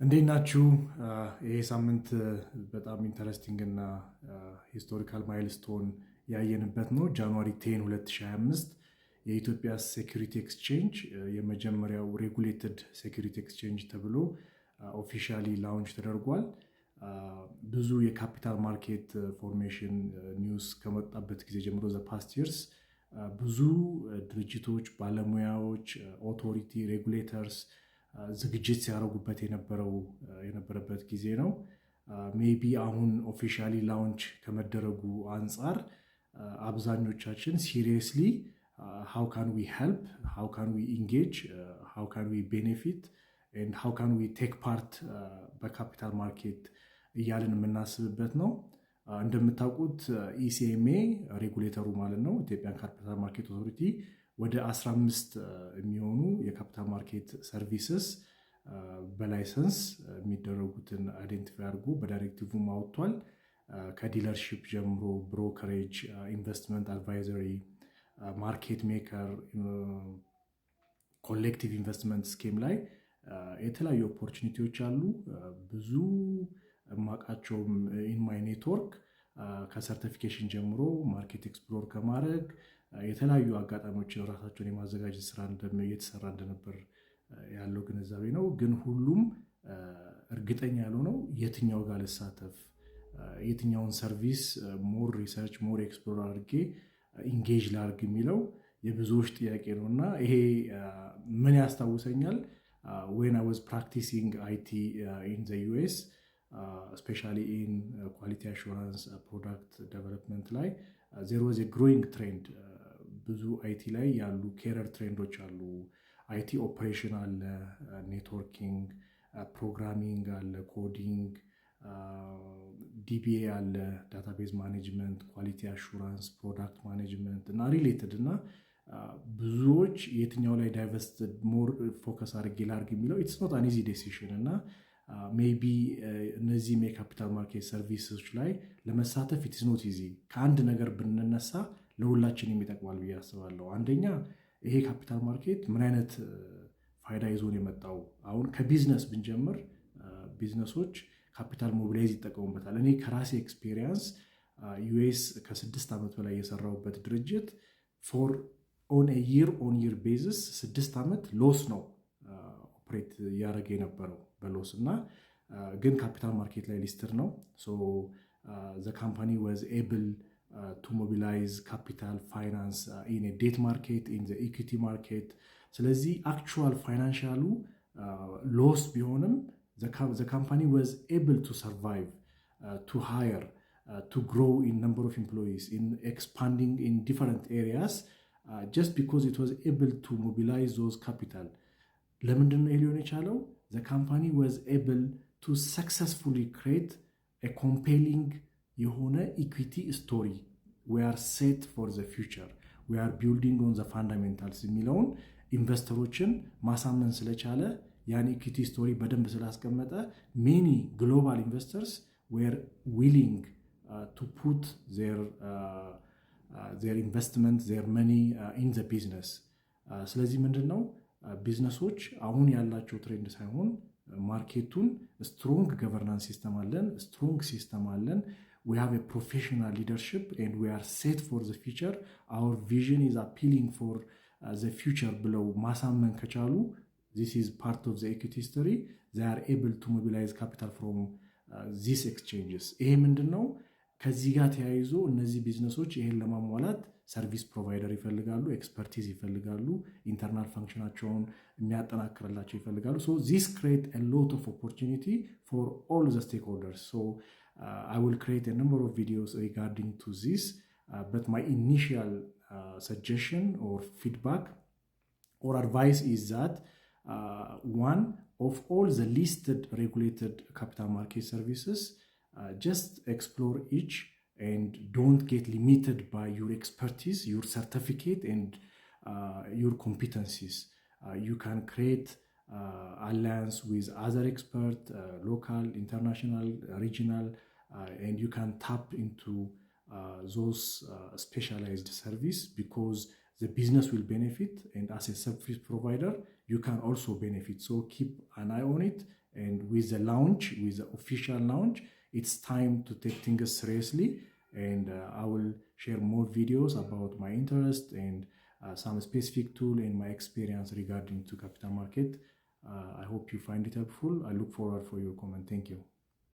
እንዴት ናችሁ? ይሄ ሳምንት በጣም ኢንተረስቲንግ እና ሂስቶሪካል ማይልስቶን ያየንበት ነው። ጃንዋሪ 10 2025 የኢትዮጵያ ሴኩሪቲ ኤክስቼንጅ የመጀመሪያው ሬጉሌትድ ሴኩሪቲ ኤክስቼንጅ ተብሎ ኦፊሻሊ ላውንች ተደርጓል። ብዙ የካፒታል ማርኬት ፎርሜሽን ኒውስ ከመጣበት ጊዜ ጀምሮ ዘ ፓስት ይርስ ብዙ ድርጅቶች፣ ባለሙያዎች፣ ኦቶሪቲ ሬጉሌተርስ ዝግጅት ሲያደርጉበት የነበረበት ጊዜ ነው። ሜቢ አሁን ኦፊሻሊ ላውንች ከመደረጉ አንጻር አብዛኞቻችን ሲሪየስሊ ሃው ካን ዊ ሄልፕ፣ ሃው ካን ዊ ኢንጌጅ፣ ሃው ካን ዊ ቤኔፊት ኤንድ ሃው ካን ዊ ቴክ ፓርት በካፒታል ማርኬት እያልን የምናስብበት ነው። እንደምታውቁት ኢሲኤምኤ ሬጉሌተሩ ማለት ነው፣ ኢትዮጵያን ካፒታል ማርኬት ኦቶሪቲ ወደ 15 የሚሆኑ የካፒታል ማርኬት ሰርቪስስ በላይሰንስ የሚደረጉትን አይዴንቲፋይ አድርጎ በዳይሬክቲቭም አውጥቷል። ከዲለርሺፕ ጀምሮ ብሮከሬጅ፣ ኢንቨስትመንት አድቫይዘሪ፣ ማርኬት ሜከር፣ ኮሌክቲቭ ኢንቨስትመንት ስኪም ላይ የተለያዩ ኦፖርቹኒቲዎች አሉ። ብዙ የማውቃቸውም ኢን ማይ ኔትወርክ ከሰርቲፊኬሽን ጀምሮ ማርኬት ኤክስፕሎር ከማድረግ የተለያዩ አጋጣሚዎችን ራሳቸውን የማዘጋጀት ስራ እየተሰራ እንደነበር ያለው ግንዛቤ ነው። ግን ሁሉም እርግጠኛ ያልሆነው የትኛው ጋር ልሳተፍ፣ የትኛውን ሰርቪስ ሞር ሪሰርች ሞር ኤክስፕሎር አድርጌ ኢንጌጅ ላድርግ የሚለው የብዙዎች ጥያቄ ነው እና ይሄ ምን ያስታውሰኛል ዌን አይ ዋዝ ፕራክቲሲንግ አይቲ ኢን ዘ ዩኤስ ስፔሻሊ ኢን ኳሊቲ አሹራንስ ፕሮዳክት ዴቨሎፕመንት ላይ ዜር ዋዝ ግሮዊንግ ትሬንድ። ብዙ አይቲ ላይ ያሉ ኬረር ትሬንዶች አሉ። አይቲ ኦፕሬሽን አለ፣ ኔትወርኪንግ፣ ፕሮግራሚንግ አለ፣ ኮዲንግ፣ ዲቢኤ አለ፣ ዳታቤዝ ማኔጅመንት፣ ኳሊቲ አሹራንስ፣ ፕሮዳክት ማኔጅመንት እና ሪሌትድ እና ብዙዎች የትኛው ላይ ዳይቨስትድ ሞር ፎከስ አድርጌ ላድርግ የሚለው ኢትስ ኖት አን ኢዚ ዴሲሽን እና ሜቢ እነዚህም የካፒታል ማርኬት ሰርቪሶች ላይ ለመሳተፍ ኢትስ ኖት ኢዚ። ከአንድ ነገር ብንነሳ ለሁላችንም ይጠቅማል ብዬ አስባለሁ። አንደኛ ይሄ ካፒታል ማርኬት ምን አይነት ፋይዳ ይዞን የመጣው፣ አሁን ከቢዝነስ ብንጀምር ቢዝነሶች ካፒታል ሞቢላይዝ ይጠቀሙበታል። እኔ ከራሴ ኤክስፔሪየንስ ዩኤስ ከ6 ዓመት በላይ የሰራሁበት ድርጅት ፎር ኦን ይር ቤዝስ 6 ዓመት ሎስ ነው ኦፕሬት እያደረገ የነበረው በሎስ እና ግን ካፒታል ማርኬት ላይ ሊስትድ ነው። ዘ ካምፓኒ ዋዝ ኤብል ቱ ሞቢላይዝ ካፒታል ፋይናንስ ኢን ዴት ማርኬት ኢን ዘ ኢኩዊቲ ማርኬት። ስለዚህ አክቹዋል ፋይናንሻሉ ሎስ ቢሆንም ዘ ካምፓኒ ዋዝ ኤብል ቱ ሰርቫይቭ ቱ ሃየር ቱ ግሮው ኢን ነምበር ኦፍ ኤምፕሎይስ ኢን ኤክስፓንዲንግ ኢን ዲፈረንት ኤሪያስ ጀስት ቢኮዝ ኢት ዋዝ ኤብል ቱ ሞቢላይዝ ዞዝ ካፒታል። ለምንድን ነው ሊሆን የቻለው? The company was able to successfully create a compelling የሆነ ኢኩዊቲ ስቶሪ we are set for the future, we are building on the fundamentals የሚለውን ኢንቨስተሮችን ማሳመን ስለቻለ ያን ኢኩዊቲ ስቶሪ በደንብ ስላስቀመጠ many global investors were willing to put their investment, their money in the business. ስለዚህ ምንድን ነው ቢዝነሶች አሁን ያላቸው ትሬንድ ሳይሆን ማርኬቱን ስትሮንግ ገቨርናንስ ሲስተም አለን፣ ስትሮንግ ሲስተም አለን፣ we have a professional leadership and we are set for the future, our vision is appealing for the future ብለው ማሳመን ከቻሉ this is part of the equity history, they are able to mobilize capital from these exchanges. ይሄ ምንድን ነው? ከዚህ ጋር ተያይዞ እነዚህ ቢዝነሶች ይሄን ለማሟላት ሰርቪስ ፕሮቫይደር ይፈልጋሉ፣ ኤክስፐርቲዝ ይፈልጋሉ፣ ኢንተርናል ፈንክሽናቸውን የሚያጠናክርላቸው ይፈልጋሉ። ሶ ዚስ ክሬት a lot of opportunity for all the stakeholders. So I will create a number of videos regarding to this, but my initial suggestion or feedback or advice is that one of all the listed regulated capital market services, just explore each and don't get limited by your expertise, your certificate, and your competencies. You can create alliance with other experts, local, international, regional, and you can tap into those specialized service because the business will benefit, and as a service provider, you can also benefit. So keep an eye on it And with the official launch, it's time to take things seriously. And I will share more videos about my interest and some specific tool and my experience regarding to capital market. I hope you find it helpful. I look forward for your comment. Thank you.